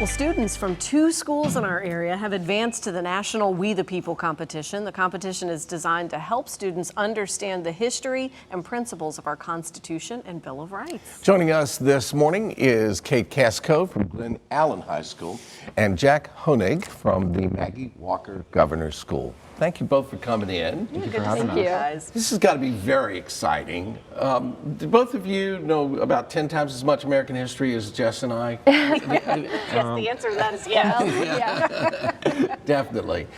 Well, students from 2 schools in our area have advanced to the national We the People competition. The competition is designed to help students understand the history and principles of our Constitution and Bill of Rights. Joining us this morning is Kate Casco from Glen High School and Jack Honig from the Maggie Walker Governor's School. Thank you both for coming in. Yeah, good to see you guys. This has got to be very exciting. Do both of you know about 10 times as much American history as Jess and I? Yes, the answer to that is yes. Definitely.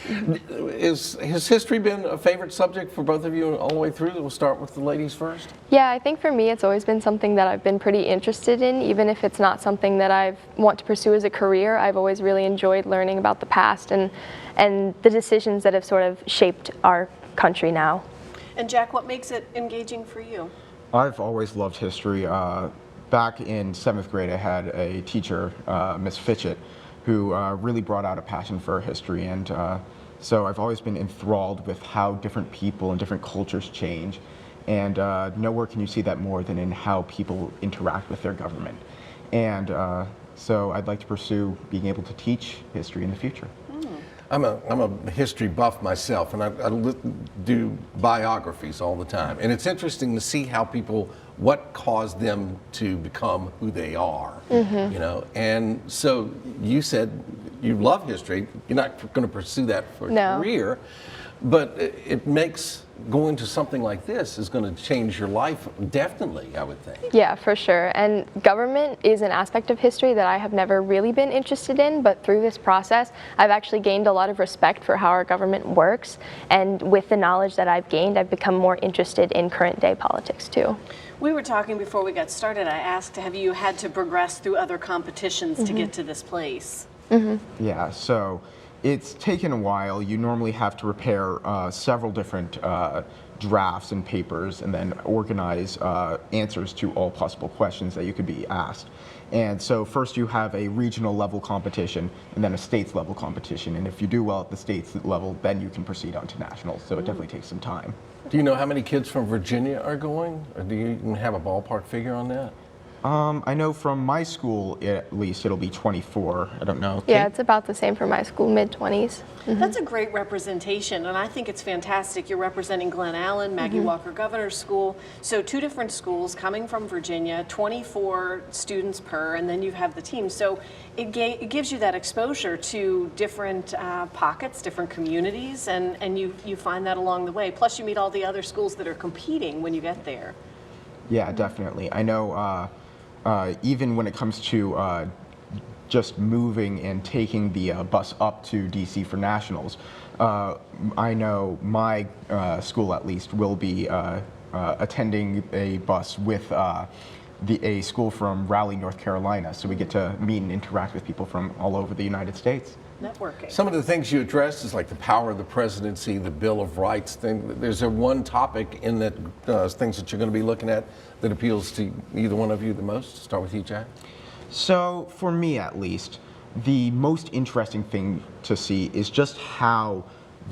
Has history been a favorite subject for both of you all the way through? We'll start with the ladies first. Yeah, I think for me it's always been something that I've been pretty interested in, even if it's not something that I want to pursue as a career. I've always really enjoyed learning about the past and the decisions that have sort of shaped our country now. And Jack, what makes it engaging for you? I've always loved history. Back in 7th grade, I had a teacher, Miss Fitchett, who really brought out a passion for history, and so I've always been enthralled with how different people and different cultures change, and nowhere can you see that more than in how people interact with their government. And so I'd like to pursue being able to teach history in the future. I'm a history buff myself, and I do biographies all the time. And it's interesting to see how people, what caused them to become who they are, you know. And so you said you love history. You're not going to pursue that for a career, but it makes going to something like this is going to change your life, definitely, I would think. Yeah, for sure. And government is an aspect of history that I have never really been interested in, but through this process, I've actually gained a lot of respect for how our government works. And with the knowledge that I've gained, I've become more interested in current day politics too. We were talking before we got started. I asked, have you had to progress through other competitions to get to this place? Yeah, so it's taken a while. You normally have to prepare several different drafts and papers and then organize answers to all possible questions that you could be asked. And so first you have a regional level competition and then a states level competition. And if you do well at the states level, then you can proceed on to nationals. So it definitely takes some time. Do you know how many kids from Virginia are going? Or do you even have a ballpark figure on that? I know from my school, at least, it'll be 24. I don't know. Kate? Yeah, it's about the same for my school, mid-20s. That's a great representation, and I think it's fantastic. You're representing Glen Allen, Maggie Walker Governor's School. So 2 different schools coming from Virginia, 24 students per, and then you have the team. So it gives you that exposure to different pockets, different communities, and you find that along the way. Plus you meet all the other schools that are competing when you get there. Yeah, definitely. I know even when it comes to just moving and taking the bus up to DC for nationals, I know my school at least will be attending a bus with a school from Raleigh, North Carolina, so we get to meet and interact with people from all over the United States. Networking. Some of the things you addressed is like the power of the presidency, the Bill of Rights thing. There's one topic in that things that you're going to be looking at that appeals to either one of you the most? Start with you, Jack. So for me at least, the most interesting thing to see is just how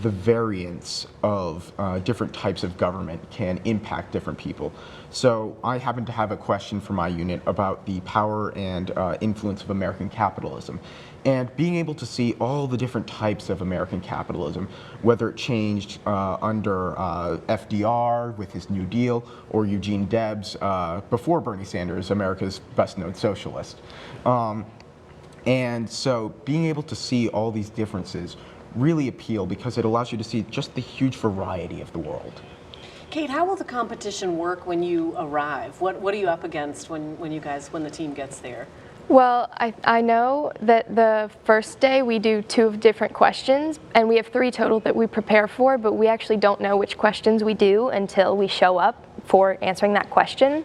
the variance of different types of government can impact different people. So I happen to have a question for my unit about the power and influence of American capitalism. And being able to see all the different types of American capitalism, whether it changed under FDR with his New Deal or Eugene Debs before Bernie Sanders, America's best known socialist. And so being able to see all these differences really appeal because it allows you to see just the huge variety of the world. Kate, how will the competition work when you arrive? What are you up against when the team gets there? Well, I know that the first day we do 2 different questions, and we have 3 total that we prepare for, but we actually don't know which questions we do until we show up for answering that question.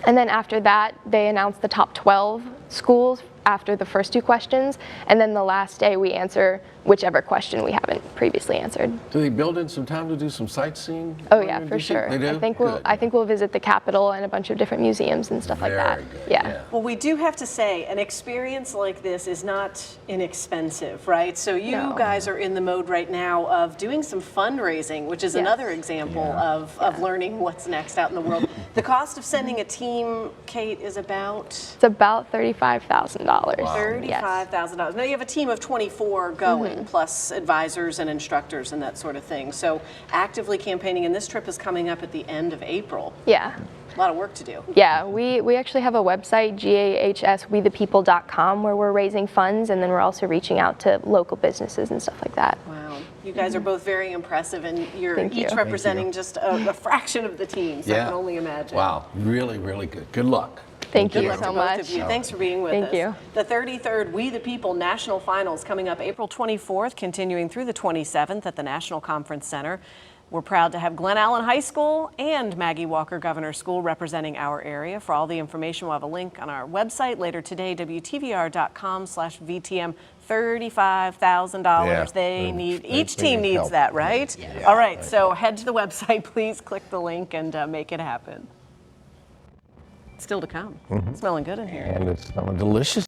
And then after that, they announce the top 12 schools after the first 2 questions, and then the last day we answer whichever question we haven't previously answered. Do they build in some time to do some sightseeing? Oh while yeah, you're in for DC? sure. They do? I think Good. we'll visit the Capitol and a bunch of different museums and stuff like that. Very good, Yeah. Well, we do have to say, an experience like this is not inexpensive, right? So you No. guys are in the mode right now of doing some fundraising, which is Yes. another example of learning what's next out in the world. The cost of sending a team, Kate, is about It's about $35,000. Wow. $35,000. Now you have a team of 24 going, plus advisors and instructors and that sort of thing. So actively campaigning, and this trip is coming up at the end of April. Yeah. A lot of work to do. Yeah, we actually have a website, GAHSWeThePeople.com, where we're raising funds, and then we're also reaching out to local businesses and stuff like that. Wow. You guys are both very impressive, and you're Thank you. each representing just a fraction of the team, so I can only imagine. Wow, really, really good. Good luck. Thank Good you luck so to much. both of you. Thanks for being with Thank us. you. The 33rd We the People National Finals coming up April 24th, continuing through the 27th at the National Conference Center. We're proud to have Glen Allen High School and Maggie Walker Governor School representing our area. For all the information, we'll have a link on our website later today, WTVR.com/VTM. $35,000. Yeah. They need, each they team need needs help. that, right? Yeah. All right, so head to the website, please click the link and make it happen. Still to come. Smelling good in here. And it's delicious.